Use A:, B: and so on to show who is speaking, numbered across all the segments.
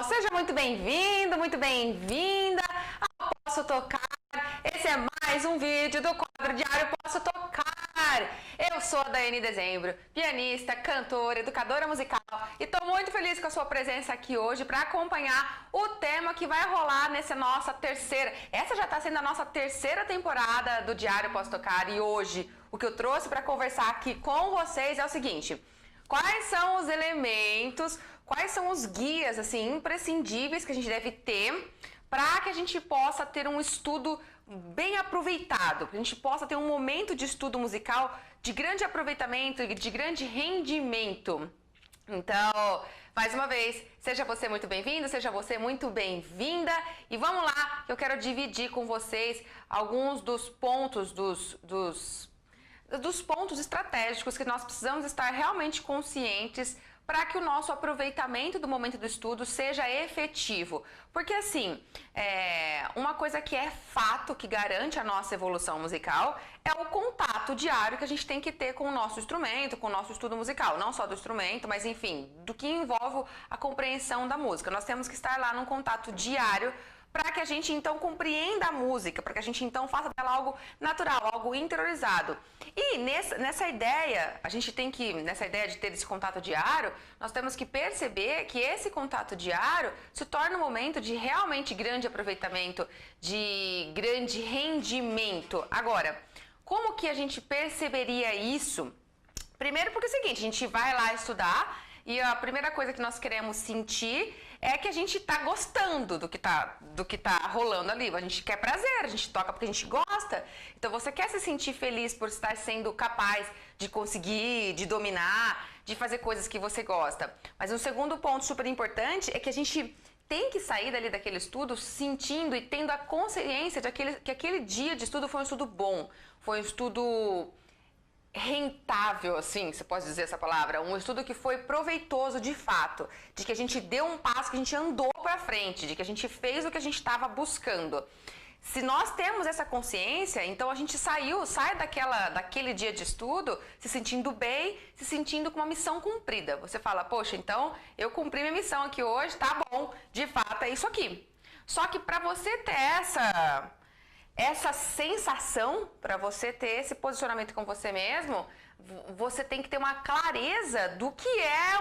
A: Seja muito bem-vindo, muito bem-vinda ao Posso Tocar. Esse é mais um vídeo do quadro diário Posso Tocar. Eu sou a Daiane Dezembro, pianista, cantora, educadora musical e estou muito feliz com a sua presença aqui hoje para acompanhar o tema que vai rolar nessa nossa terceira. Essa já está sendo a nossa terceira temporada do Diário Posso Tocar e hoje o que eu trouxe para conversar aqui com vocês é o seguinte: quais são os elementos, quais são os guias assim imprescindíveis que a gente deve ter para que a gente possa ter um estudo bem aproveitado, que a gente possa ter um momento de estudo musical de grande aproveitamento e de grande rendimento. Então, mais uma vez, seja você muito bem-vindo, seja você muito bem-vinda e vamos lá, que eu quero dividir com vocês alguns dos pontos dos pontos estratégicos que nós precisamos estar realmente conscientes para que o nosso aproveitamento do momento do estudo seja efetivo. Porque assim, uma coisa que é fato, que garante a nossa evolução musical, é o contato diário que a gente tem que ter com o nosso instrumento, com o nosso estudo musical. Não só do instrumento, mas enfim, do que envolve a compreensão da música. Nós temos que estar lá num contato diário para que a gente então compreenda a música, para que a gente então faça dela algo natural, algo interiorizado. E nessa ideia, nessa ideia de ter esse contato diário, nós temos que perceber que esse contato diário se torna um momento de realmente grande aproveitamento, de grande rendimento. Agora, como que a gente perceberia isso? Primeiro porque é o seguinte, a gente vai lá estudar e a primeira coisa que nós queremos sentir é que a gente tá gostando do que tá rolando ali. A gente quer prazer, a gente toca porque a gente gosta. Então você quer se sentir feliz por estar sendo capaz de conseguir, de dominar, de fazer coisas que você gosta. Mas um segundo ponto super importante é que a gente tem que sair dali daquele estudo sentindo e tendo a consciência de que aquele dia de estudo foi um estudo bom, foi um estudo rentável, assim, você pode dizer essa palavra, um estudo que foi proveitoso de fato, de que a gente deu um passo, que a gente andou para frente, de que a gente fez o que a gente estava buscando. Se nós temos essa consciência, então a gente sai daquele dia de estudo se sentindo bem, se sentindo com uma missão cumprida. Você fala, poxa, então eu cumpri minha missão aqui hoje, tá bom, de fato é isso aqui. Só que para você ter essa sensação, para você ter esse posicionamento com você mesmo, você tem que ter uma clareza do que é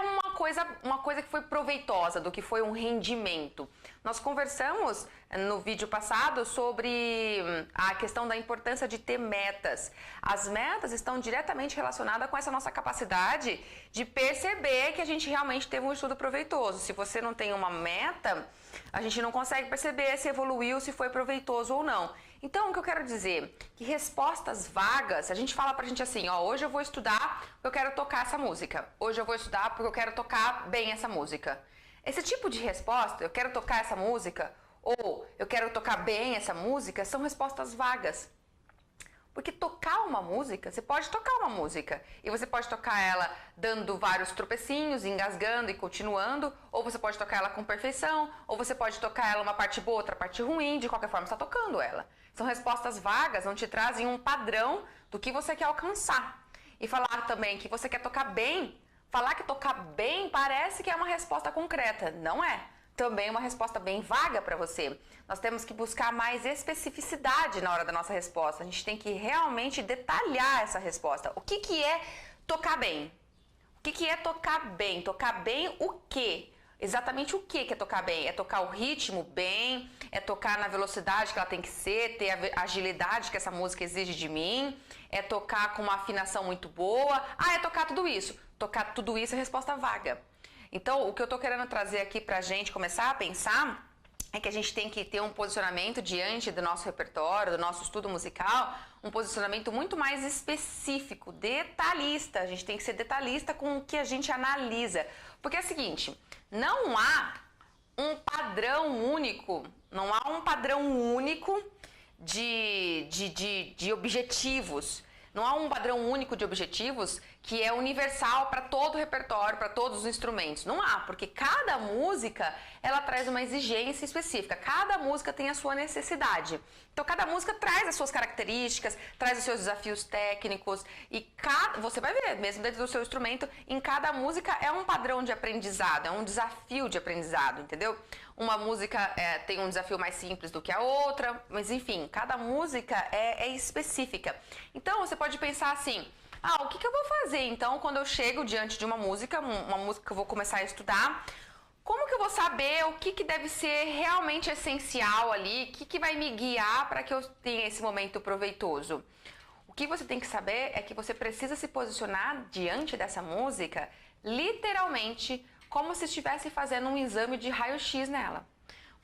A: uma coisa que foi proveitosa, do que foi um rendimento. Nós conversamos no vídeo passado sobre a questão da importância de ter metas. As metas estão diretamente relacionadas com essa nossa capacidade de perceber que a gente realmente teve um estudo proveitoso. Se você não tem uma meta, a gente não consegue perceber se evoluiu, se foi proveitoso ou não. Então, o que eu quero dizer? Que respostas vagas, a gente fala pra gente assim, ó, hoje eu vou estudar porque eu quero tocar essa música. Hoje eu vou estudar porque eu quero tocar bem essa música. Esse tipo de resposta, eu quero tocar essa música, ou eu quero tocar bem essa música, são respostas vagas. Porque tocar uma música, você pode tocar uma música e você pode tocar ela dando vários tropecinhos, engasgando e continuando, ou você pode tocar ela com perfeição, ou você pode tocar ela uma parte boa, outra parte ruim, de qualquer forma você está tocando ela. São respostas vagas, onde te trazem um padrão do que você quer alcançar. E falar também que você quer tocar bem, falar que tocar bem parece que é uma resposta concreta, não é? Também uma resposta bem vaga para você. Nós temos que buscar mais especificidade na hora da nossa resposta. A gente tem que realmente detalhar essa resposta. O que é tocar bem? O que é tocar bem? Tocar bem o quê? Exatamente o que é tocar bem? É tocar o ritmo bem? É tocar na velocidade que ela tem que ser? Ter a agilidade que essa música exige de mim? É tocar com uma afinação muito boa? É tocar tudo isso. Tocar tudo isso é resposta vaga. Então, o que eu tô querendo trazer aqui pra gente começar a pensar é que a gente tem que ter um posicionamento diante do nosso repertório, do nosso estudo musical, um posicionamento muito mais específico, detalhista. A gente tem que ser detalhista com o que a gente analisa. Porque é o seguinte, não há um padrão único, de objetivos. Não há um padrão único de objetivos que é universal para todo o repertório, para todos os instrumentos. Não há, porque cada música, ela traz uma exigência específica. Cada música tem a sua necessidade. Então, cada música traz as suas características, traz os seus desafios técnicos e você vai ver, mesmo dentro do seu instrumento, em cada música é um padrão de aprendizado, é um desafio de aprendizado, entendeu? Uma música tem um desafio mais simples do que a outra, mas enfim, cada música é específica. Então, você pode pensar assim, o que eu vou fazer então quando eu chego diante de uma música que eu vou começar a estudar? Como que eu vou saber o que deve ser realmente essencial ali? O que vai me guiar para que eu tenha esse momento proveitoso? O que você tem que saber é que você precisa se posicionar diante dessa música, literalmente, como se estivesse fazendo um exame de raio-x nela.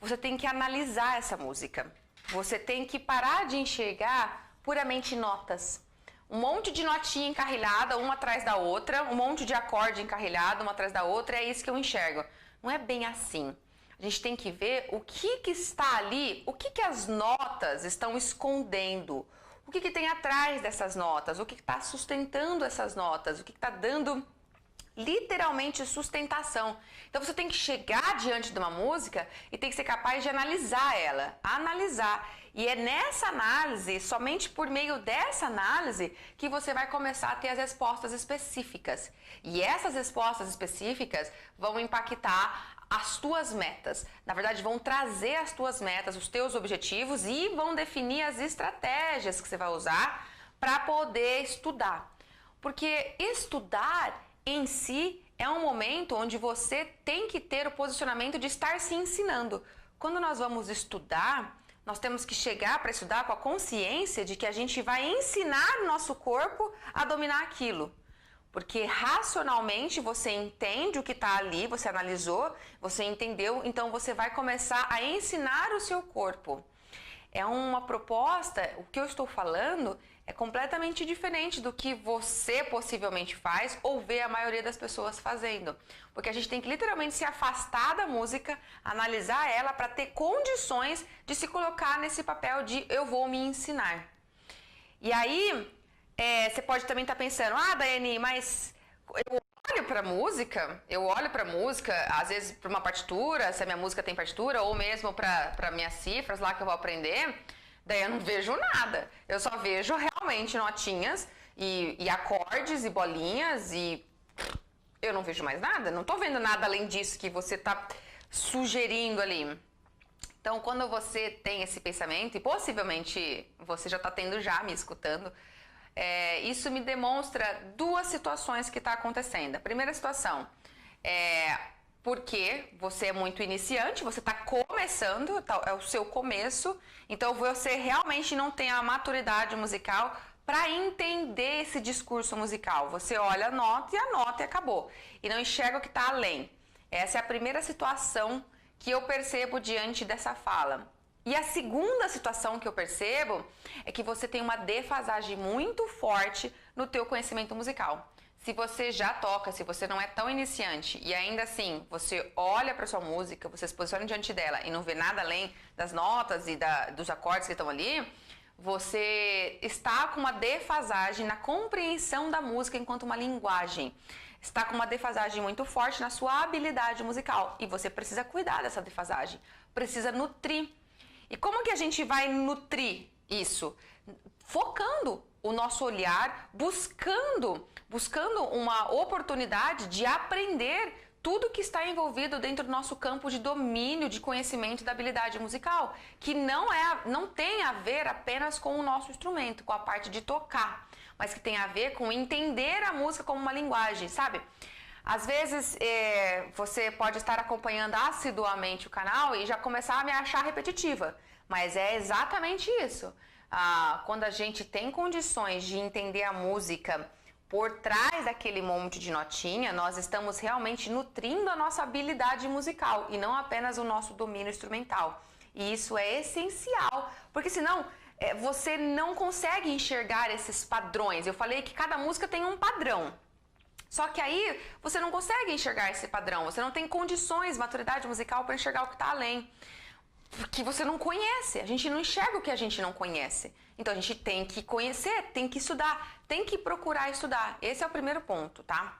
A: Você tem que analisar essa música. Você tem que parar de enxergar puramente notas. Um monte de notinha encarrilhada, uma atrás da outra, um monte de acorde encarrilhado, uma atrás da outra, é isso que eu enxergo. Não é bem assim. A gente tem que ver o que está ali, o que as notas estão escondendo, o que tem atrás dessas notas, o que está sustentando essas notas, o que está dando literalmente sustentação. Então você tem que chegar diante de uma música e tem que ser capaz de analisar ela, analisar. E é nessa análise, somente por meio dessa análise, que você vai começar a ter as respostas específicas. E essas respostas específicas vão impactar as tuas metas. Na verdade, vão trazer as tuas metas, os teus objetivos e vão definir as estratégias que você vai usar para poder estudar. Porque estudar em si é um momento onde você tem que ter o posicionamento de estar se ensinando. Quando nós vamos estudar, nós temos que chegar para estudar com a consciência de que a gente vai ensinar o nosso corpo a dominar aquilo. Porque racionalmente você entende o que está ali, você analisou, você entendeu, então você vai começar a ensinar o seu corpo. É uma proposta, o que eu estou falando é completamente diferente do que você possivelmente faz ou vê a maioria das pessoas fazendo. Porque a gente tem que literalmente se afastar da música, analisar ela para ter condições de se colocar nesse papel de eu vou me ensinar. E aí, você pode também estar pensando, Daiane, mas eu olho para música, às vezes para uma partitura, se a minha música tem partitura, ou mesmo para minhas cifras lá que eu vou aprender, daí eu não vejo nada. Eu só vejo realmente notinhas e acordes e bolinhas e eu não vejo mais nada. Não tô vendo nada além disso que você tá sugerindo ali. Então, quando você tem esse pensamento, e possivelmente você já tá tendo já me escutando, isso me demonstra duas situações que está acontecendo. A primeira situação é porque você é muito iniciante, você está começando, é o seu começo, então você realmente não tem a maturidade musical para entender esse discurso musical. Você olha a nota e acabou. E não enxerga o que está além. Essa é a primeira situação que eu percebo diante dessa fala. E a segunda situação que eu percebo é que você tem uma defasagem muito forte no teu conhecimento musical. Se você já toca, se você não é tão iniciante e ainda assim você olha para sua música, você se posiciona diante dela e não vê nada além das notas e dos acordes que estão ali, você está com uma defasagem na compreensão da música enquanto uma linguagem. Está com uma defasagem muito forte na sua habilidade musical e você precisa cuidar dessa defasagem, precisa nutrir. E como que a gente vai nutrir isso? Focando o nosso olhar, buscando uma oportunidade de aprender tudo que está envolvido dentro do nosso campo de domínio, de conhecimento da habilidade musical, que não tem a ver apenas com o nosso instrumento, com a parte de tocar, mas que tem a ver com entender a música como uma linguagem, sabe? Às vezes você pode estar acompanhando assiduamente o canal e já começar a me achar repetitiva, mas é exatamente isso. Quando a gente tem condições de entender a música por trás daquele monte de notinha, nós estamos realmente nutrindo a nossa habilidade musical e não apenas o nosso domínio instrumental. E isso é essencial, porque senão você não consegue enxergar esses padrões. Eu falei que cada música tem um padrão. Só que aí você não consegue enxergar esse padrão, você não tem condições, maturidade musical para enxergar o que está além. Porque você não conhece, a gente não enxerga o que a gente não conhece. Então a gente tem que conhecer, tem que estudar, tem que procurar estudar. Esse é o primeiro ponto, tá?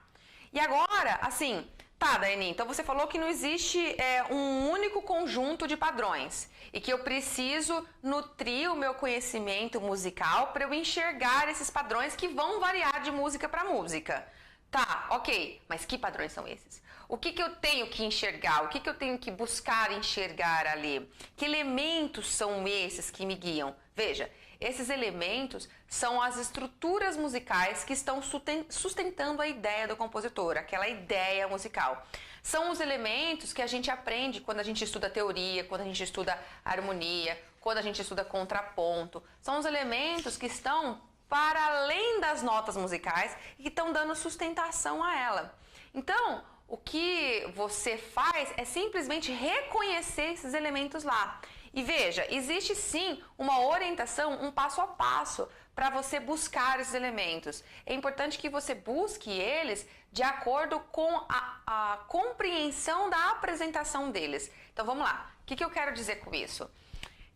A: E agora, assim, tá, Daiane, então você falou que não existe um único conjunto de padrões e que eu preciso nutrir o meu conhecimento musical para eu enxergar esses padrões que vão variar de música para música. Tá, ok, mas que padrões são esses? O que eu tenho que enxergar? O que eu tenho que buscar enxergar ali? Que elementos são esses que me guiam? Veja, esses elementos são as estruturas musicais que estão sustentando a ideia do compositor, aquela ideia musical. São os elementos que a gente aprende quando a gente estuda teoria, quando a gente estuda harmonia, quando a gente estuda contraponto. São os elementos que estão para além das notas musicais e que estão dando sustentação a ela. Então, o que você faz é simplesmente reconhecer esses elementos lá. E veja, existe sim uma orientação, um passo a passo para você buscar esses elementos. É importante que você busque eles de acordo com a compreensão da apresentação deles. Então vamos lá, o que eu quero dizer com isso?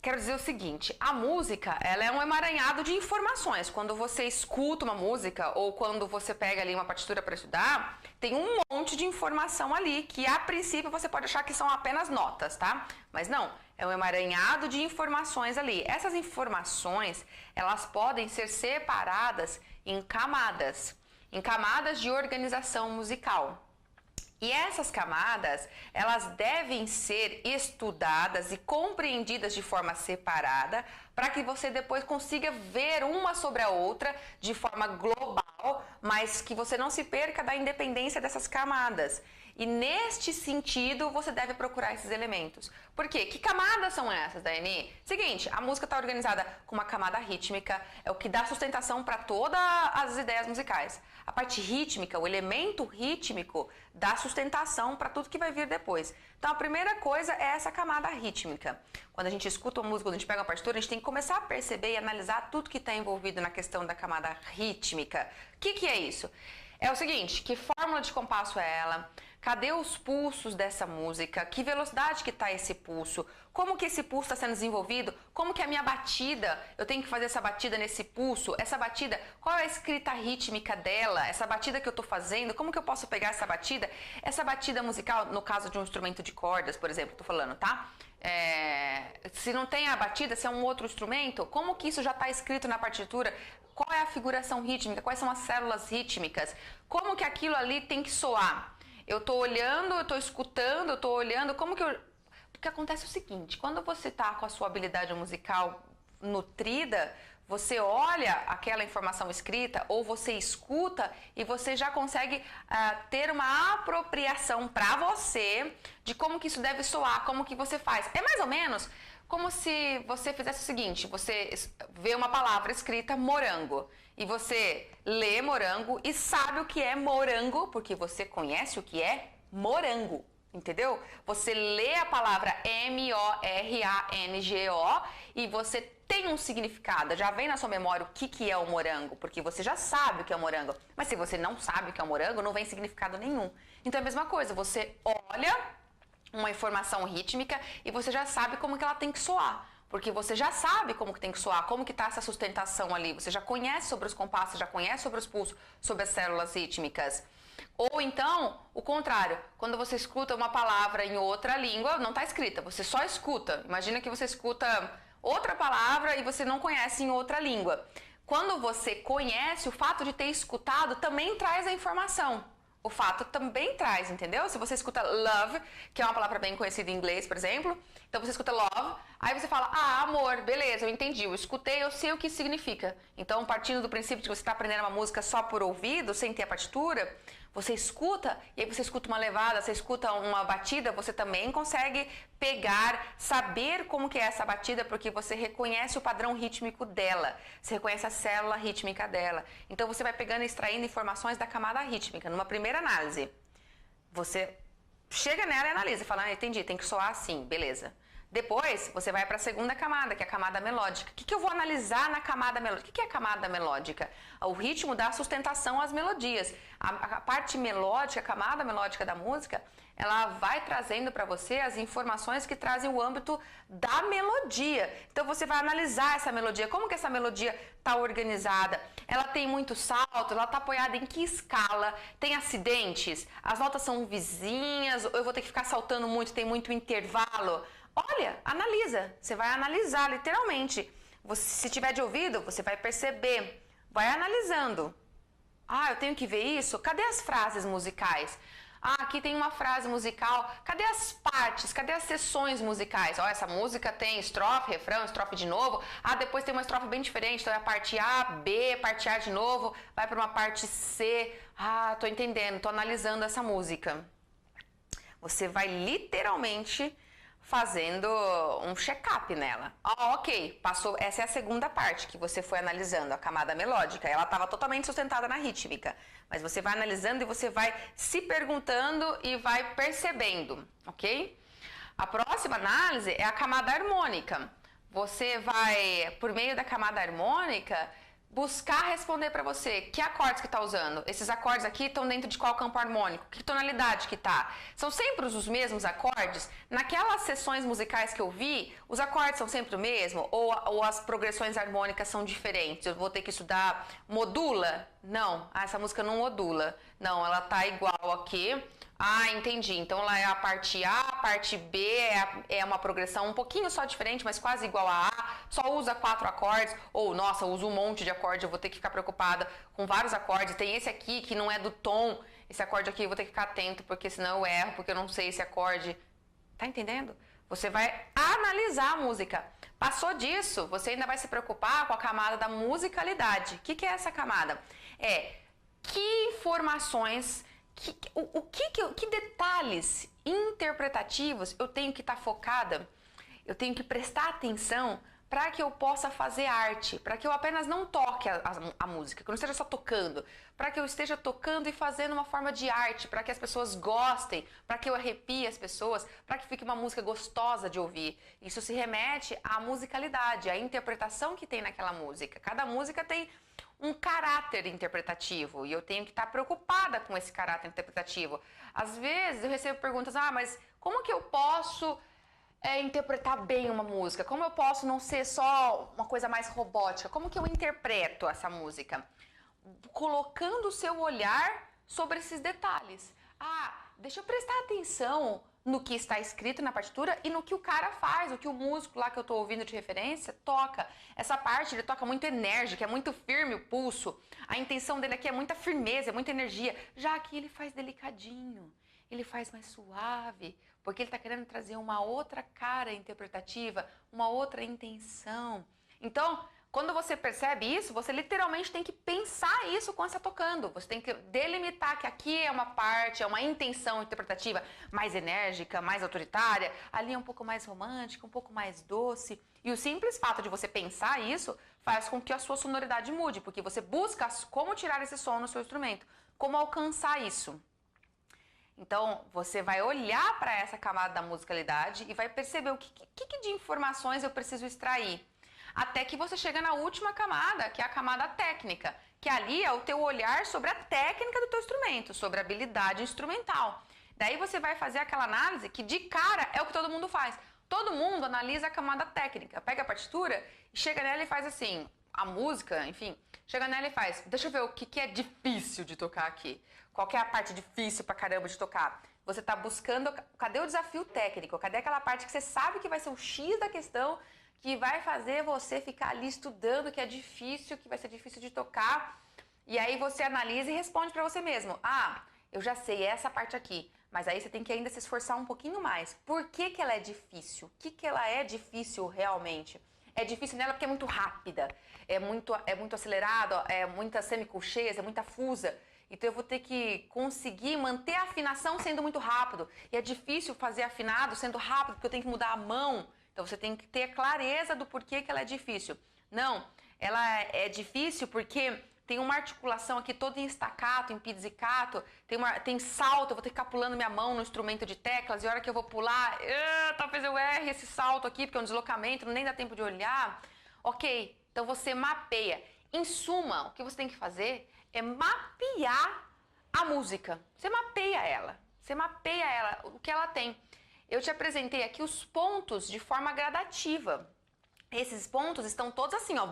A: Quero dizer o seguinte, a música, ela é um emaranhado de informações. Quando você escuta uma música ou quando você pega ali uma partitura para estudar, tem um monte de informação ali que a princípio você pode achar que são apenas notas, tá? Mas não, é um emaranhado de informações ali. Essas informações, elas podem ser separadas em camadas de organização musical. E essas camadas, elas devem ser estudadas e compreendidas de forma separada para que você depois consiga ver uma sobre a outra de forma global, mas que você não se perca da independência dessas camadas. E neste sentido, você deve procurar esses elementos. Por quê? Que camadas são essas, Daiane? Seguinte, a música está organizada com uma camada rítmica, é o que dá sustentação para todas as ideias musicais. A parte rítmica, o elemento rítmico, dá sustentação para tudo que vai vir depois. Então, a primeira coisa é essa camada rítmica. Quando a gente escuta uma música, quando a gente pega uma partitura, a gente tem que começar a perceber e analisar tudo que está envolvido na questão da camada rítmica. O que é isso? É o seguinte, que fórmula de compasso é ela? Cadê os pulsos dessa música? Que velocidade que está esse pulso? Como que esse pulso está sendo desenvolvido? Como que a minha batida, eu tenho que fazer essa batida nesse pulso? Essa batida, qual é a escrita rítmica dela? Essa batida que eu estou fazendo, como que eu posso pegar essa batida? Essa batida musical, no caso de um instrumento de cordas, por exemplo, estou falando, tá? Se não tem a batida, se é um outro instrumento, como que isso já está escrito na partitura? Qual é a figuração rítmica? Quais são as células rítmicas? Como que aquilo ali tem que soar? Eu tô olhando, eu tô escutando, eu tô olhando, como que eu... Porque acontece o seguinte, quando você tá com a sua habilidade musical nutrida, você olha aquela informação escrita ou você escuta e você já consegue ter uma apropriação para você de como que isso deve soar, como que você faz. É mais ou menos como se você fizesse o seguinte, você vê uma palavra escrita morango e você lê morango e sabe o que é morango, porque você conhece o que é morango, entendeu? Você lê a palavra M-O-R-A-N-G-O e você tem um significado, já vem na sua memória o que é o morango, porque você já sabe o que é o morango. Mas se você não sabe o que é o morango, não vem significado nenhum. Então é a mesma coisa, você olha uma informação rítmica e você já sabe como que ela tem que soar. Porque você já sabe como que tem que soar, como que está essa sustentação ali. Você já conhece sobre os compassos, já conhece sobre os pulsos, sobre as células rítmicas. Ou então, o contrário, quando você escuta uma palavra em outra língua, não está escrita, você só escuta. Imagina que você escuta outra palavra e você não conhece em outra língua. Quando você conhece, o fato de ter escutado também traz a informação. O fato também traz, entendeu? Se você escuta love, que é uma palavra bem conhecida em inglês, por exemplo, então você escuta love, aí você fala, amor, beleza, eu entendi, eu escutei, eu sei o que significa. Então, partindo do princípio de que você está aprendendo uma música só por ouvido, sem ter a partitura, você escuta, e aí você escuta uma levada, você escuta uma batida, você também consegue pegar, saber como que é essa batida, porque você reconhece o padrão rítmico dela, você reconhece a célula rítmica dela. Então você vai pegando e extraindo informações da camada rítmica. Numa primeira análise, você chega nela e analisa, fala, entendi, tem que soar assim, beleza. Depois, você vai para a segunda camada, que é a camada melódica. O que eu vou analisar na camada melódica? O que é a camada melódica? O ritmo dá sustentação às melodias. A parte melódica, a camada melódica da música, ela vai trazendo para você as informações que trazem o âmbito da melodia. Então, você vai analisar essa melodia. Como que essa melodia está organizada? Ela tem muito salto? Ela está apoiada em que escala? Tem acidentes? As notas são vizinhas? Eu vou ter que ficar saltando muito? Tem muito intervalo? Olha, analisa. Você vai analisar, literalmente. Se tiver de ouvido, você vai perceber. Vai analisando. Ah, eu tenho que ver isso? Cadê as frases musicais? Ah, aqui tem uma frase musical. Cadê as partes? Cadê as seções musicais? Ó, essa música tem estrofe, refrão, estrofe de novo. Ah, depois tem uma estrofe bem diferente. Então é a parte A, B, parte A de novo. Vai para uma parte C. Ah, tô entendendo. Tô analisando essa música. Você vai literalmente fazendo um check-up nela. Ok, passou. Essa é a segunda parte que você foi analisando, a camada melódica. Ela estava totalmente sustentada na rítmica, mas você vai analisando e você vai se perguntando e vai percebendo, ok? A próxima análise é a camada harmônica. Você vai, por meio da camada harmônica, buscar responder para você que acordes que está usando. Esses acordes aqui estão dentro de qual campo harmônico? Que tonalidade que tá? São sempre os mesmos acordes? Naquelas sessões musicais que eu vi, os acordes são sempre o mesmo? Ou as progressões harmônicas são diferentes? Eu vou ter que estudar modula? Não, essa música não modula. Não, ela tá igual aqui. Ah, entendi. Então lá é a parte A, a parte B é uma progressão um pouquinho só diferente, mas quase igual a A, só usa 4 acordes, ou nossa, usa um monte de acorde, eu vou ter que ficar preocupada com vários acordes. Tem esse aqui que não é do tom, esse acorde aqui eu vou ter que ficar atento, porque senão eu erro, porque eu não sei esse acorde. Tá entendendo? Você vai analisar a música. Passou disso, você ainda vai se preocupar com a camada da musicalidade. O que é essa camada? Que informações... Que detalhes interpretativos eu tenho que estar focada, eu tenho que prestar atenção para que eu possa fazer arte, para que eu apenas não toque a música, que eu não esteja só tocando, para que eu esteja tocando e fazendo uma forma de arte, para que as pessoas gostem, para que eu arrepie as pessoas, para que fique uma música gostosa de ouvir. Isso se remete à musicalidade, à interpretação que tem naquela música. Cada música tem um caráter interpretativo e eu tenho que estar preocupada com esse caráter interpretativo. Às vezes eu recebo perguntas, mas como que eu posso interpretar bem uma música? Como eu posso não ser só uma coisa mais robótica? Como que eu interpreto essa música? Colocando o seu olhar sobre esses detalhes. Deixa eu prestar atenção no que está escrito na partitura e no que o cara faz, o que o músico lá que eu estou ouvindo de referência toca. Essa parte ele toca muito enérgica, é muito firme o pulso. A intenção dele aqui é muita firmeza, é muita energia. Já aqui ele faz delicadinho, ele faz mais suave, porque ele está querendo trazer uma outra cara interpretativa, uma outra intenção. Então, quando você percebe isso, você literalmente tem que pensar isso quando você está tocando. Você tem que delimitar que aqui é uma parte, é uma intenção interpretativa mais enérgica, mais autoritária. Ali é um pouco mais romântica, um pouco mais doce. E o simples fato de você pensar isso faz com que a sua sonoridade mude, porque você busca como tirar esse som no seu instrumento, como alcançar isso. Então, você vai olhar para essa camada da musicalidade e vai perceber o que de informações eu preciso extrair. Até que você chega na última camada, que é a camada técnica, que ali é o teu olhar sobre a técnica do teu instrumento, sobre a habilidade instrumental. Daí você vai fazer aquela análise que de cara é o que todo mundo faz. Todo mundo analisa a camada técnica, pega a partitura e chega nela e faz assim, a música, enfim, chega nela e faz, deixa eu ver o que é difícil de tocar aqui. Qual que é a parte difícil pra caramba de tocar? Você tá buscando, cadê o desafio técnico? Cadê aquela parte que você sabe que vai ser o X da questão, que vai fazer você ficar ali estudando, que é difícil, que vai ser difícil de tocar. E aí você analisa e responde para você mesmo. Eu já sei essa parte aqui. Mas aí você tem que ainda se esforçar um pouquinho mais. Por que ela é difícil? O que ela é difícil realmente? É difícil nela porque é muito rápida, é muito acelerado, é muita semicolcheias, é muita fusa. Então eu vou ter que conseguir manter a afinação sendo muito rápido. E é difícil fazer afinado sendo rápido, porque eu tenho que mudar a mão. Então você tem que ter clareza do porquê que ela é difícil. Não, ela é difícil porque tem uma articulação aqui toda em staccato, em pizzicato, tem salto, eu vou ter que ficar pulando minha mão no instrumento de teclas, e a hora que eu vou pular, talvez eu erre esse salto aqui, porque é um deslocamento, nem dá tempo de olhar. Ok, então você mapeia. Em suma, o que você tem que fazer é mapear a música. Você mapeia ela, o que ela tem. Eu te apresentei aqui os pontos de forma gradativa. Esses pontos estão todos assim, ó,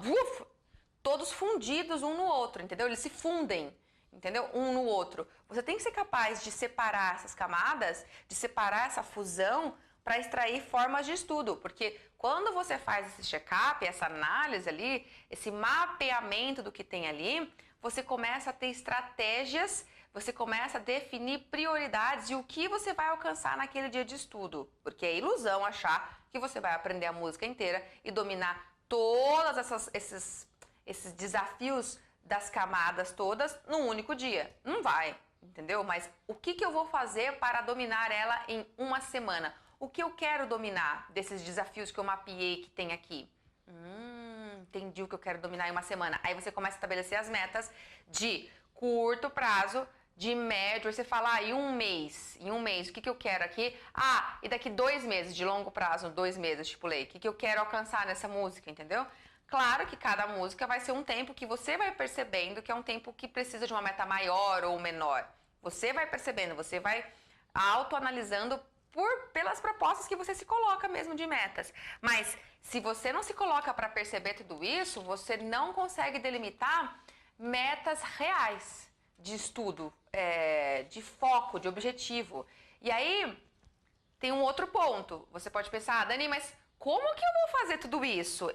A: todos fundidos um no outro, entendeu? Eles se fundem, entendeu? Um no outro. Você tem que ser capaz de separar essas camadas, de separar essa fusão para extrair formas de estudo, porque quando você faz esse check-up, essa análise ali, esse mapeamento do que tem ali, você começa a ter estratégias, você começa a definir prioridades e o que você vai alcançar naquele dia de estudo, porque é ilusão achar que você vai aprender a música inteira e dominar todos esses desafios das camadas todas num único dia. Não vai, entendeu? Mas o que eu vou fazer para dominar ela em uma semana? O que eu quero dominar desses desafios que eu mapeei que tem aqui? Entendi o que eu quero dominar em uma semana. Aí você começa a estabelecer as metas de curto prazo, de médio, aí você fala, em um mês, o que eu quero aqui? E daqui 2 meses, de longo prazo, 2 meses, estipulei, o que eu quero alcançar nessa música, entendeu? Claro que cada música vai ser um tempo que você vai percebendo que é um tempo que precisa de uma meta maior ou menor. Você vai percebendo, você vai autoanalisando pelas propostas que você se coloca mesmo de metas. Mas se você não se coloca para perceber tudo isso, você não consegue delimitar metas reais de estudo, de foco, de objetivo. E aí tem um outro ponto. Você pode pensar, Dani, mas como que eu vou fazer tudo isso?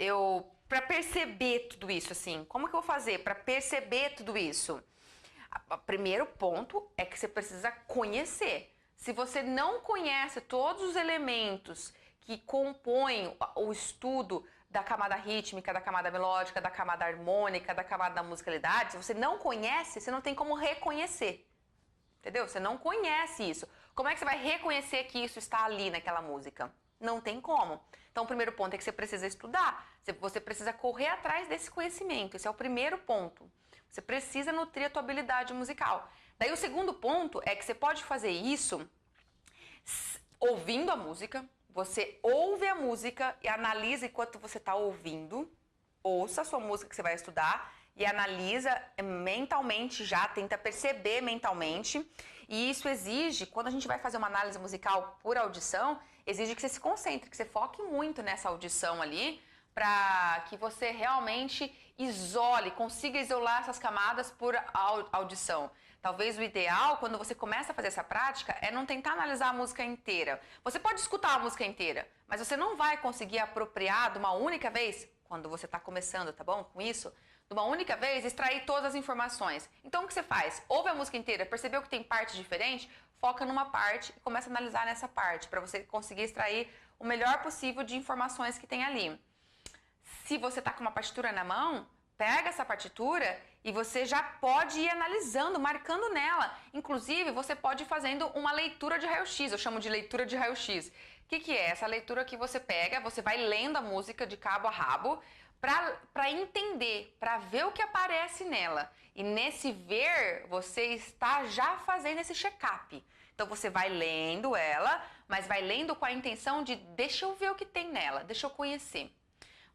A: Para perceber tudo isso, assim, como que eu vou fazer para perceber tudo isso? O primeiro ponto é que você precisa conhecer. Se você não conhece todos os elementos que compõem o estudo da camada rítmica, da camada melódica, da camada harmônica, da camada da musicalidade, se você não conhece, você não tem como reconhecer. Entendeu? Você não conhece isso. Como é que você vai reconhecer que isso está ali naquela música? Não tem como. Então, o primeiro ponto é que você precisa estudar. Você precisa correr atrás desse conhecimento. Esse é o primeiro ponto. Você precisa nutrir a tua habilidade musical. Daí, o segundo ponto é que você pode fazer isso ouvindo a música. Você ouve a música e analisa enquanto você está ouvindo. Ouça a sua música que você vai estudar e analisa mentalmente já, tenta perceber mentalmente. E isso exige, quando a gente vai fazer uma análise musical por audição, exige que você se concentre, que você foque muito nessa audição ali, para que você realmente consiga isolar essas camadas por audição. Talvez o ideal, quando você começa a fazer essa prática, é não tentar analisar a música inteira. Você pode escutar a música inteira, mas você não vai conseguir apropriar de uma única vez, quando você está começando, tá bom? Com isso, de uma única vez, extrair todas as informações. Então, o que você faz? Ouve a música inteira, percebeu que tem parte diferente? Foca numa parte e começa a analisar nessa parte, para você conseguir extrair o melhor possível de informações que tem ali. Se você está com uma partitura na mão, pega essa partitura e você já pode ir analisando, marcando nela. Inclusive, você pode ir fazendo uma leitura de raio-x, eu chamo de leitura de raio-x. O que é? Essa leitura que você pega, você vai lendo a música de cabo a rabo para entender, para ver o que aparece nela. E nesse ver, você está já fazendo esse check-up. Então, você vai lendo ela, mas vai lendo com a intenção de deixa eu ver o que tem nela, deixa eu conhecer.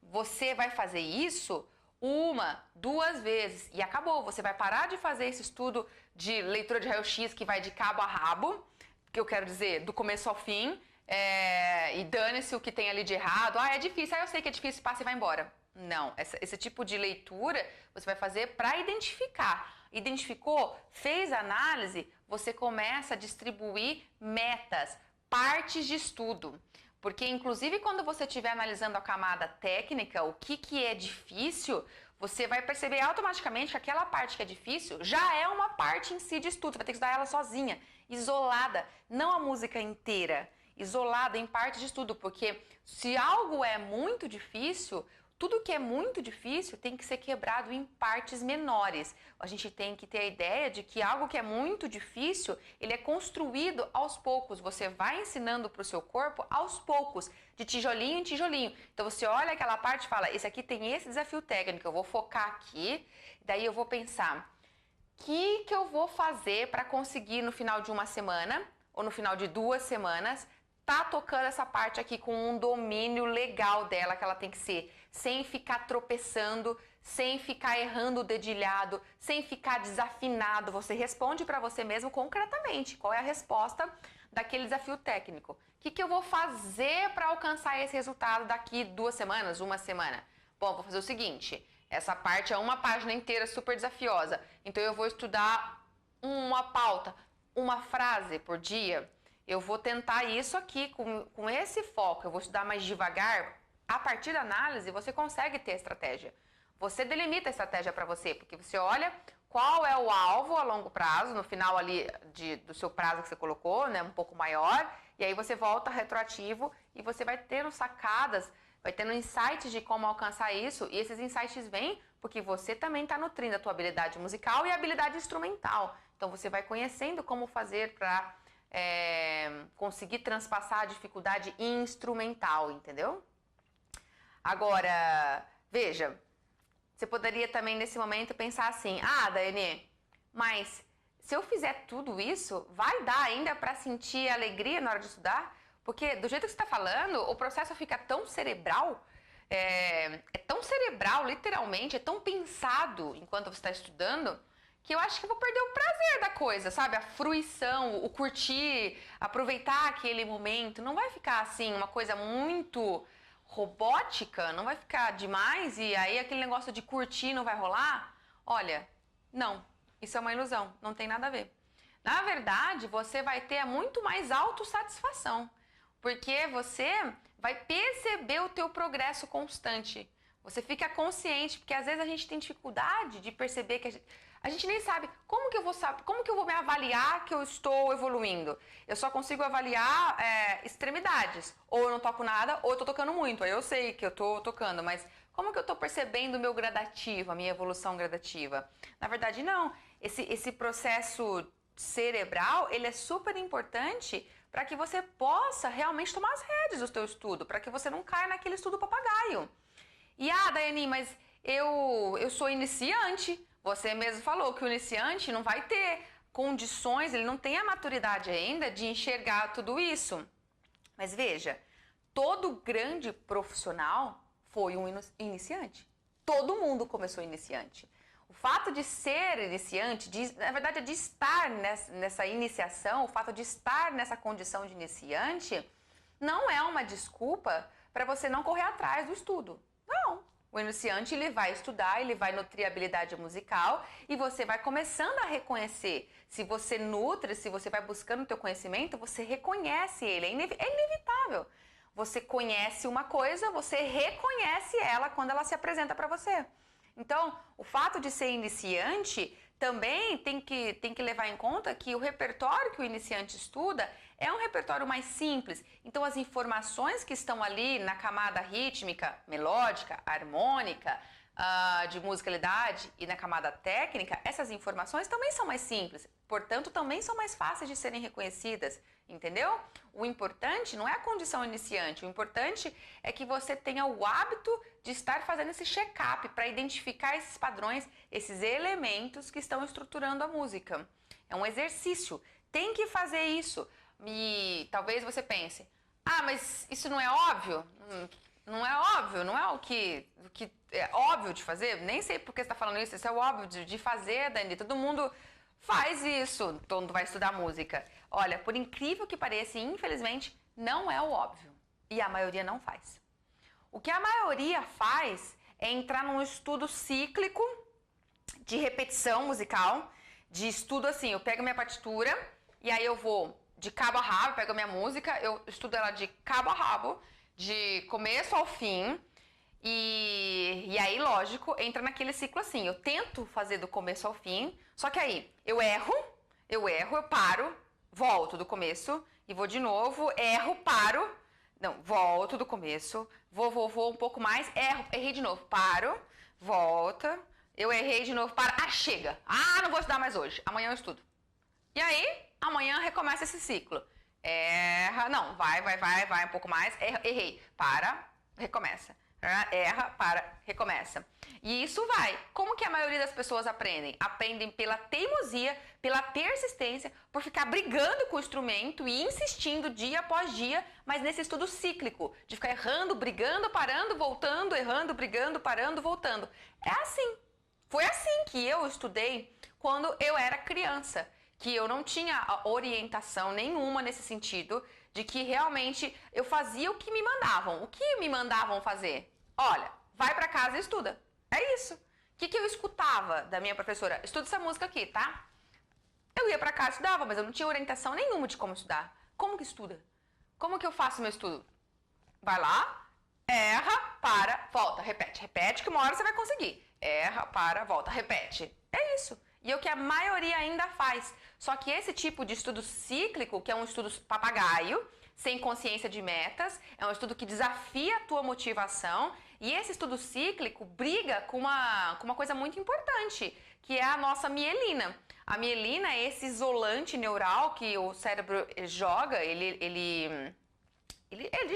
A: Você vai fazer isso 1, 2 vezes e acabou. Você vai parar de fazer esse estudo de leitura de raio-x que vai de cabo a rabo, que eu quero dizer, do começo ao fim, e dane-se o que tem ali de errado. É difícil, eu sei que é difícil, passa e vai embora. Não, esse tipo de leitura você vai fazer para identificar. Identificou, fez a análise, você começa a distribuir metas, partes de estudo. Porque, inclusive, quando você estiver analisando a camada técnica, o que é difícil, você vai perceber automaticamente que aquela parte que é difícil já é uma parte em si de estudo. Você vai ter que estudar ela sozinha, isolada, não a música inteira, isolada em parte de estudo. Porque se algo é muito difícil, tudo que é muito difícil tem que ser quebrado em partes menores. A gente tem que ter a ideia de que algo que é muito difícil, ele é construído aos poucos. Você vai ensinando para o seu corpo aos poucos, de tijolinho em tijolinho. Então você olha aquela parte e fala, esse aqui tem esse desafio técnico, eu vou focar aqui, daí eu vou pensar, o que eu vou fazer para conseguir no final de uma semana, ou no final de 2 semanas, tá tocando essa parte aqui com um domínio legal dela, que ela tem que ser, sem ficar tropeçando, sem ficar errando o dedilhado, sem ficar desafinado. Você responde para você mesmo concretamente qual é a resposta daquele desafio técnico. O que eu vou fazer para alcançar esse resultado daqui 2 semanas, 1 semana? Bom, vou fazer o seguinte, essa parte é uma página inteira super desafiosa, então eu vou estudar uma pauta, uma frase por dia. Eu vou tentar isso aqui com esse foco, eu vou estudar mais devagar. A partir da análise, você consegue ter estratégia. Você delimita a estratégia para você, porque você olha qual é o alvo a longo prazo, no final ali do seu prazo que você colocou, né, um pouco maior, e aí você volta retroativo e você vai tendo sacadas, vai tendo insights de como alcançar isso, e esses insights vêm porque você também está nutrindo a tua habilidade musical e a habilidade instrumental. Então você vai conhecendo como fazer para conseguir transpassar a dificuldade instrumental, entendeu? Agora, veja, você poderia também nesse momento pensar assim, Daiane, mas se eu fizer tudo isso, vai dar ainda para sentir alegria na hora de estudar? Porque do jeito que você está falando, o processo fica tão cerebral, é tão cerebral, literalmente, é tão pensado enquanto você está estudando, que eu acho que eu vou perder o prazer da coisa, sabe? A fruição, o curtir, aproveitar aquele momento. Não vai ficar assim, uma coisa muito robótica, não vai ficar demais e aí aquele negócio de curtir não vai rolar? Olha, não, isso é uma ilusão, não tem nada a ver. Na verdade, você vai ter muito mais autossatisfação, porque você vai perceber o teu progresso constante. Você fica consciente, porque às vezes a gente tem dificuldade de perceber que a gente nem sabe como que eu vou me avaliar que eu estou evoluindo. Eu só consigo avaliar extremidades. Ou eu não toco nada, ou eu estou tocando muito. Aí eu sei que eu estou tocando, mas como que eu estou percebendo o meu gradativo, a minha evolução gradativa? Na verdade, não. Esse processo cerebral, ele é super importante para que você possa realmente tomar as rédeas do seu estudo, para que você não caia naquele estudo papagaio. E Daiane, mas eu sou iniciante. Você mesmo falou que o iniciante não vai ter condições, ele não tem a maturidade ainda de enxergar tudo isso. Mas veja, todo grande profissional foi um iniciante. Todo mundo começou iniciante. O fato de ser iniciante, na verdade, de estar nessa iniciação, o fato de estar nessa condição de iniciante, não é uma desculpa para você não correr atrás do estudo. Não. O iniciante, ele vai estudar, ele vai nutrir a habilidade musical e você vai começando a reconhecer. Se você nutre, se você vai buscando o teu conhecimento, você reconhece ele, é inevitável. Você conhece uma coisa, você reconhece ela quando ela se apresenta para você. Então, o fato de ser iniciante também tem que levar em conta que o repertório que o iniciante estuda é um repertório mais simples. Então, as informações que estão ali na camada rítmica, melódica, harmônica, de musicalidade e na camada técnica, essas informações também são mais simples. Portanto, também são mais fáceis de serem reconhecidas, entendeu? O importante não é a condição iniciante, o importante é que você tenha o hábito de estar fazendo esse check-up para identificar esses padrões, esses elementos que estão estruturando a música. É um exercício, tem que fazer isso. E talvez você pense, mas isso não é óbvio? Não é óbvio, não é o que é óbvio de fazer? Nem sei por que você está falando isso, isso é o óbvio de fazer, Dani, todo mundo faz isso quando vai estudar música. Olha, por incrível que pareça, infelizmente, não é o óbvio. E a maioria não faz. O que a maioria faz é entrar num estudo cíclico de repetição musical, de estudo assim, eu pego minha partitura e aí eu vou de cabo a rabo, pego a minha música, eu estudo ela de cabo a rabo, de começo ao fim, e aí, lógico, entra naquele ciclo assim, eu tento fazer do começo ao fim, só que aí eu erro, eu paro, volto do começo e vou de novo, erro, paro, Não, volto do começo, vou um pouco mais, erro, errei de novo, paro, volta, eu errei de novo, para, chega, não vou estudar mais hoje, amanhã eu estudo. E aí, amanhã recomeça esse ciclo. Erra, não, vai um pouco mais, errei, para, recomeça. Erra, para, recomeça. E isso vai. Como que a maioria das pessoas aprendem? Aprendem pela teimosia, pela persistência, por ficar brigando com o instrumento e insistindo dia após dia, mas nesse estudo cíclico, de ficar errando, brigando, parando, voltando, errando, brigando, parando, voltando. É assim. Foi assim que eu estudei quando eu era criança, que eu não tinha orientação nenhuma nesse sentido, de que realmente eu fazia o que me mandavam. O que me mandavam fazer? Olha, vai pra casa e estuda. É isso. O que eu escutava da minha professora? Estuda essa música aqui, tá? Eu ia pra casa e estudava, mas eu não tinha orientação nenhuma de como estudar. Como que estuda? Como que eu faço meu estudo? Vai lá, erra, para, volta, repete. Repete que uma hora você vai conseguir. Erra, para, volta, repete. É isso. E é o que a maioria ainda faz. Só que esse tipo de estudo cíclico, que é um estudo papagaio, sem consciência de metas, é um estudo que desafia a tua motivação, e esse estudo cíclico briga com uma coisa muito importante, que é a nossa mielina. A mielina é esse isolante neural que o cérebro joga, ele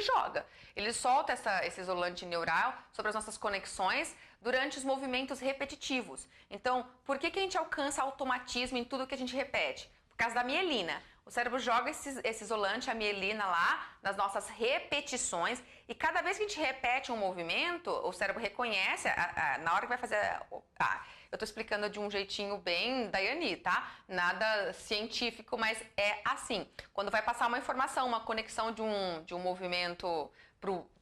A: joga. Ele solta esse isolante neural sobre as nossas conexões durante os movimentos repetitivos. Então, por que a gente alcança automatismo em tudo que a gente repete? Por causa da mielina. O cérebro joga esse isolante, a mielina lá, nas nossas repetições, e cada vez que a gente repete um movimento, o cérebro reconhece, na hora que vai fazer... eu tô explicando de um jeitinho bem Daiane, tá? Nada científico, mas é assim. Quando vai passar uma informação, uma conexão de um movimento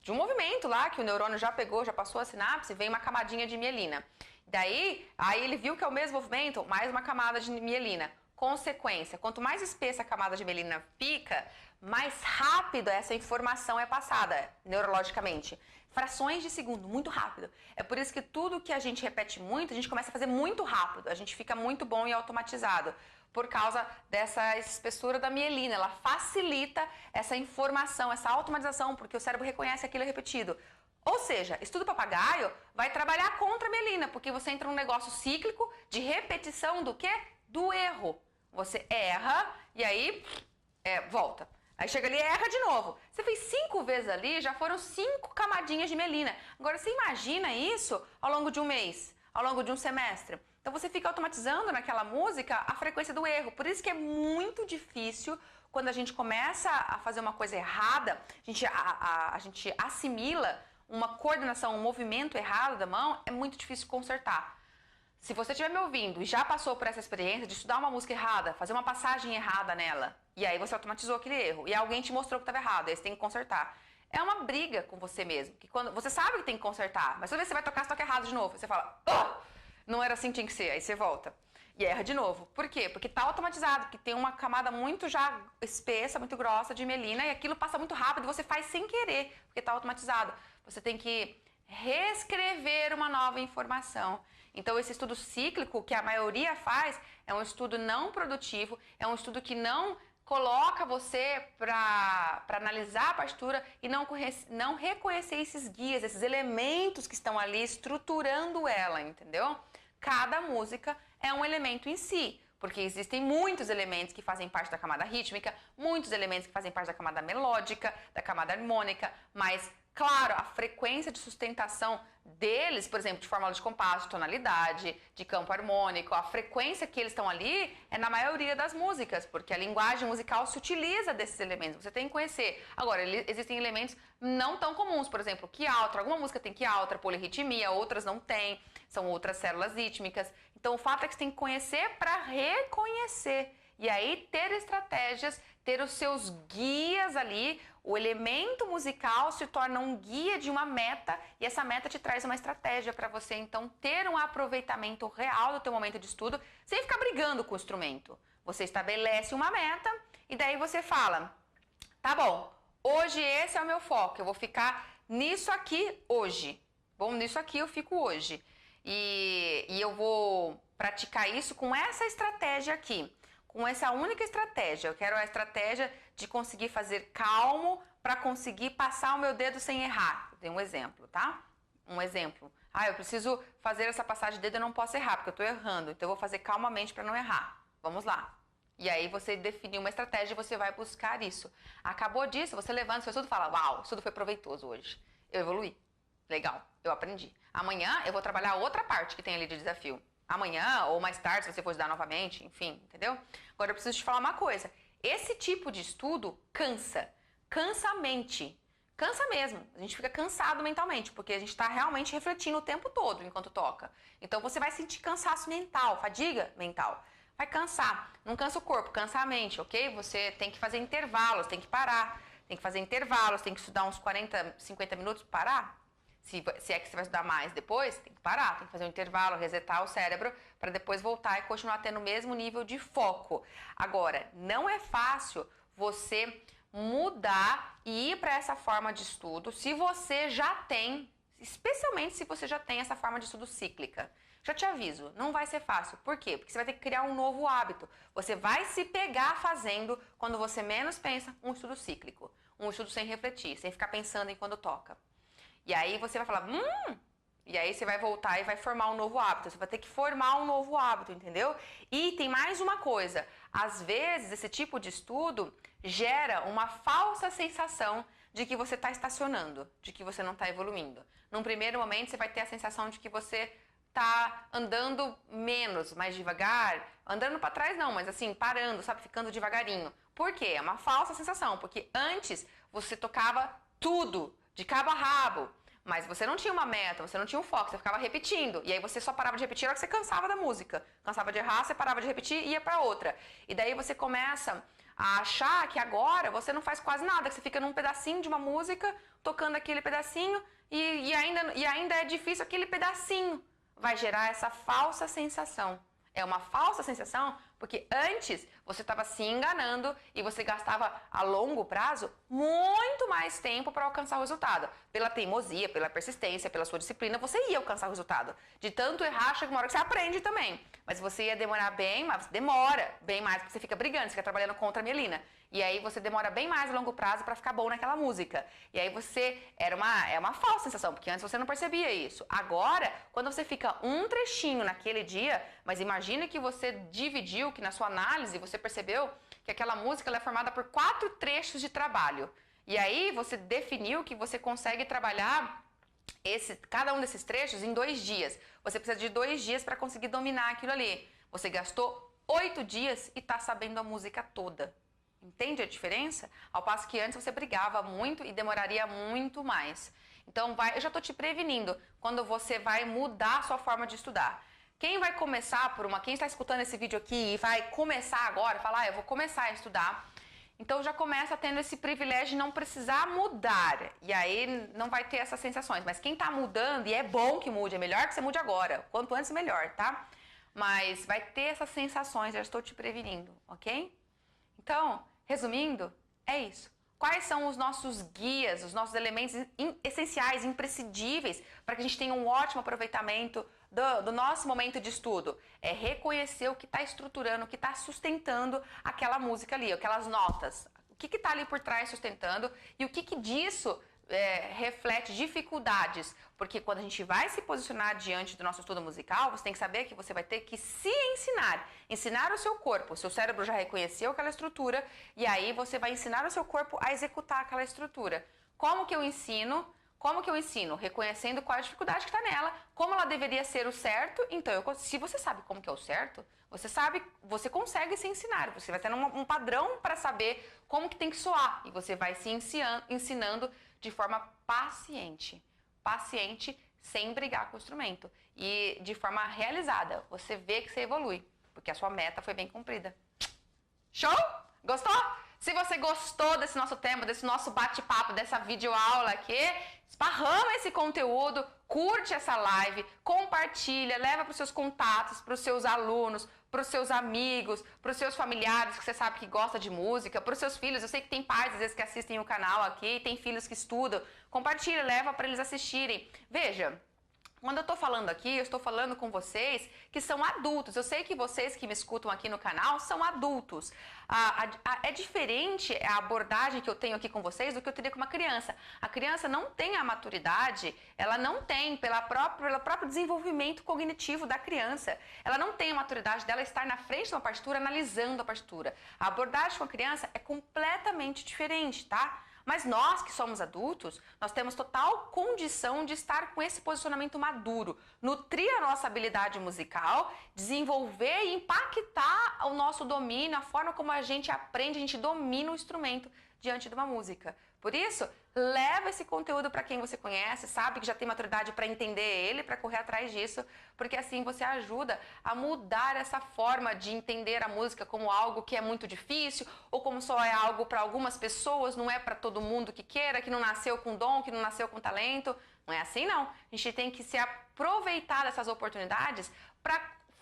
A: de um movimento lá, que o neurônio já pegou, já passou a sinapse, vem uma camadinha de mielina. Daí, aí ele viu que é o mesmo movimento, mais uma camada de mielina. Consequência, quanto mais espessa a camada de mielina fica, mais rápido essa informação é passada neurologicamente. Frações de segundo, muito rápido. É por isso que tudo que a gente repete muito, a gente começa a fazer muito rápido. A gente fica muito bom e automatizado. Por causa dessa espessura da mielina. Ela facilita essa informação, essa automatização, porque o cérebro reconhece aquilo repetido. Ou seja, estudo papagaio vai trabalhar contra a mielina, porque você entra num negócio cíclico de repetição do quê? Do erro. Você erra e aí volta. Aí chega ali e erra de novo. Você fez 5 vezes ali, já foram 5 camadinhas de mielina. Agora, você imagina isso ao longo de um mês, ao longo de um semestre. Então, você fica automatizando naquela música a frequência do erro. Por isso que é muito difícil, quando a gente começa a fazer uma coisa errada, a gente assimila uma coordenação, um movimento errado da mão, é muito difícil consertar. Se você estiver me ouvindo e já passou por essa experiência de estudar uma música errada, fazer uma passagem errada nela, e aí você automatizou aquele erro, e alguém te mostrou que estava errado, aí você tem que consertar. É uma briga com você mesmo, que quando você sabe que tem que consertar, mas toda vez que você vai tocar, você toca errado de novo. Você fala, não era assim que tinha que ser, aí você volta. E erra de novo. Por quê? Porque está automatizado, porque tem uma camada muito já espessa, muito grossa de mielina, e aquilo passa muito rápido, você faz sem querer, porque está automatizado. Você tem que reescrever uma nova informação. Então, esse estudo cíclico, que a maioria faz, é um estudo não produtivo, é um estudo que não coloca você para analisar a partitura e não reconhecer esses guias, esses elementos que estão ali estruturando ela, entendeu? Cada música é um elemento em si, porque existem muitos elementos que fazem parte da camada rítmica, muitos elementos que fazem parte da camada melódica, da camada harmônica, mas claro, a frequência de sustentação deles, por exemplo, de fórmula de compasso, de tonalidade, de campo harmônico, a frequência que eles estão ali é na maioria das músicas, porque a linguagem musical se utiliza desses elementos, você tem que conhecer. Agora, existem elementos não tão comuns, por exemplo, quialtra, alguma música tem quialtra, polirritmia, outras não tem, são outras células rítmicas. Então, o fato é que você tem que conhecer para reconhecer. E aí, ter estratégias, ter os seus guias ali, o elemento musical se torna um guia de uma meta e essa meta te traz uma estratégia para você, então, ter um aproveitamento real do teu momento de estudo sem ficar brigando com o instrumento. Você estabelece uma meta e daí você fala, tá bom, hoje esse é o meu foco, eu vou ficar nisso aqui hoje. Bom, nisso aqui eu fico hoje. E eu vou praticar isso com essa estratégia aqui. com essa única estratégia. Eu quero a estratégia de conseguir fazer calmo para conseguir passar o meu dedo sem errar. Eu dei um exemplo, tá? Um exemplo. Eu preciso fazer essa passagem de dedo, eu não posso errar, porque eu estou errando. Então eu vou fazer calmamente para não errar. Vamos lá. E aí você definiu uma estratégia e você vai buscar isso. Acabou disso, você levanta o seu estudo e fala, uau, o estudo foi proveitoso hoje. Eu evoluí. Legal, eu aprendi. Amanhã eu vou trabalhar outra parte que tem ali de desafio. Amanhã ou mais tarde, se você for estudar novamente, enfim, entendeu? Agora eu preciso te falar uma coisa. Esse tipo de estudo cansa. Cansa a mente. Cansa mesmo. A gente fica cansado mentalmente, porque a gente está realmente refletindo o tempo todo enquanto toca. Então você vai sentir cansaço mental, fadiga mental. Vai cansar. Não cansa o corpo, cansa a mente, ok? Você tem que fazer intervalos, tem que parar. Tem que fazer intervalos, tem que estudar uns 40, 50 minutos, parar. Se é que você vai estudar mais depois, tem que parar, tem que fazer um intervalo, resetar o cérebro para depois voltar e continuar tendo o mesmo nível de foco. Agora, não é fácil você mudar e ir para essa forma de estudo se você já tem, especialmente se você já tem essa forma de estudo cíclica. Já te aviso, não vai ser fácil. Por quê? Porque você vai ter que criar um novo hábito. Você vai se pegar fazendo, quando você menos pensa, um estudo cíclico. Um estudo sem refletir, sem ficar pensando em quando toca. E aí você vai falar, e aí você vai voltar e vai formar um novo hábito. Você vai ter que formar um novo hábito, entendeu? E tem mais uma coisa. Às vezes, esse tipo de estudo gera uma falsa sensação de que você está estacionando, de que você não está evoluindo. Num primeiro momento, você vai ter a sensação de que você tá andando menos, mais devagar, andando para trás não, mas assim, parando, sabe, ficando devagarinho. Por quê? É uma falsa sensação, porque antes você tocava tudo, de cabo a rabo, mas você não tinha uma meta, você não tinha um foco, você ficava repetindo, e aí você só parava de repetir na hora que você cansava da música. Cansava de errar, você parava de repetir e ia para outra. E daí você começa a achar que agora você não faz quase nada, que você fica num pedacinho de uma música, tocando aquele pedacinho, e ainda é difícil aquele pedacinho. Vai gerar essa falsa sensação. É uma falsa sensação porque antes você estava se enganando e você gastava a longo prazo muito mais tempo para alcançar o resultado. Pela teimosia, pela persistência, pela sua disciplina, você ia alcançar o resultado. De tanto errar, chega uma hora que você aprende também. Mas você ia demorar bem, mas demora bem mais, porque você fica brigando, você fica trabalhando contra a mielina. E aí você demora bem mais a longo prazo para ficar bom naquela música. E aí você é uma falsa sensação, porque antes você não percebia isso. Agora, quando você fica um trechinho naquele dia, mas imagine que você dividiu, que na sua análise você percebeu que aquela música ela é formada por 4 trechos de trabalho. E aí você definiu que você consegue trabalhar cada um desses trechos em 2 dias. Você precisa de 2 dias para conseguir dominar aquilo ali. Você gastou 8 dias e está sabendo a música toda. Entende a diferença? Ao passo que antes você brigava muito e demoraria muito mais. Então eu já estou te prevenindo quando você vai mudar a sua forma de estudar. Quem vai começar quem está escutando esse vídeo aqui e vai começar agora, falar, eu vou começar a estudar, então já começa tendo esse privilégio de não precisar mudar. E aí não vai ter essas sensações. Mas quem está mudando, e é bom que mude, é melhor que você mude agora. Quanto antes, melhor, tá? Mas vai ter essas sensações, já estou te prevenindo, ok? Então, resumindo, é isso. Quais são os nossos guias, os nossos elementos essenciais, imprescindíveis, para que a gente tenha um ótimo aproveitamento do nosso momento de estudo? É reconhecer o que está estruturando, o que está sustentando aquela música ali, aquelas notas. O que está ali por trás sustentando e o que disso reflete dificuldades. Porque quando a gente vai se posicionar diante do nosso estudo musical, você tem que saber que você vai ter que se ensinar. Ensinar o seu corpo. O seu cérebro já reconheceu aquela estrutura e aí você vai ensinar o seu corpo a executar aquela estrutura. Como que eu ensino? Reconhecendo qual é a dificuldade que está nela, como ela deveria ser o certo. Então, se você sabe como que é o certo, você consegue se ensinar. Você vai ter um padrão para saber como que tem que soar. E você vai se ensinando de forma paciente. Paciente, sem brigar com o instrumento. E de forma realizada. Você vê que você evolui, porque a sua meta foi bem cumprida. Show? Gostou? Se você gostou desse nosso tema, desse nosso bate-papo, dessa videoaula aqui, esparrama esse conteúdo, curte essa live, compartilha, leva para os seus contatos, para os seus alunos, para os seus amigos, para os seus familiares que você sabe que gosta de música, para os seus filhos. Eu sei que tem pais às vezes que assistem o canal aqui, tem filhos que estudam. Compartilha, leva para eles assistirem. Veja, Quando eu estou falando aqui, eu estou falando com vocês que são adultos. Eu sei que vocês que me escutam aqui no canal são adultos. É diferente a abordagem que eu tenho aqui com vocês do que eu teria com uma criança. A criança não tem a maturidade, ela não tem, pelo próprio desenvolvimento cognitivo da criança, ela não tem a maturidade dela estar na frente de uma partitura analisando a partitura. A abordagem com a criança é completamente diferente, tá? Mas nós que somos adultos, nós temos total condição de estar com esse posicionamento maduro, nutrir a nossa habilidade musical, desenvolver e impactar o nosso domínio, a forma como a gente aprende, a gente domina o instrumento diante de uma música. Por isso, leva esse conteúdo para quem você conhece, sabe que já tem maturidade para entender ele, para correr atrás disso, porque assim você ajuda a mudar essa forma de entender a música como algo que é muito difícil, ou como só é algo para algumas pessoas, não é para todo mundo que queira, que não nasceu com dom, que não nasceu com talento. Não é assim não. A gente tem que se aproveitar dessas oportunidades para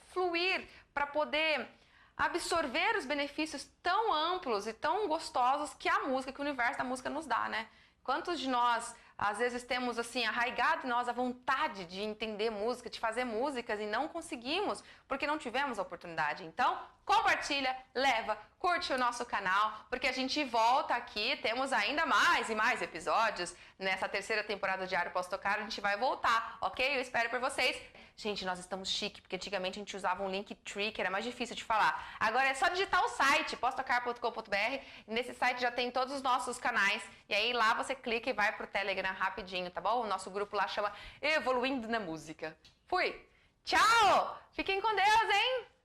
A: fluir, para poder absorver os benefícios tão amplos e tão gostosos que a música, que o universo da música nos dá, né? Quantos de nós, às vezes, temos assim, arraigado em nós a vontade de entender música, de fazer músicas e não conseguimos porque não tivemos a oportunidade. Então, compartilha, leva, curte o nosso canal, porque a gente volta aqui, temos ainda mais e mais episódios. Nessa terceira temporada do Diário Posso Tocar, a gente vai voltar, ok? Eu espero por vocês. Gente, nós estamos chique, porque antigamente a gente usava um Linktree, que era mais difícil de falar. Agora é só digitar o site, posstocar.com.br. Nesse site já tem todos os nossos canais. E aí lá você clica e vai pro Telegram rapidinho, tá bom? O nosso grupo lá chama Evoluindo na Música. Fui! Tchau! Fiquem com Deus, hein?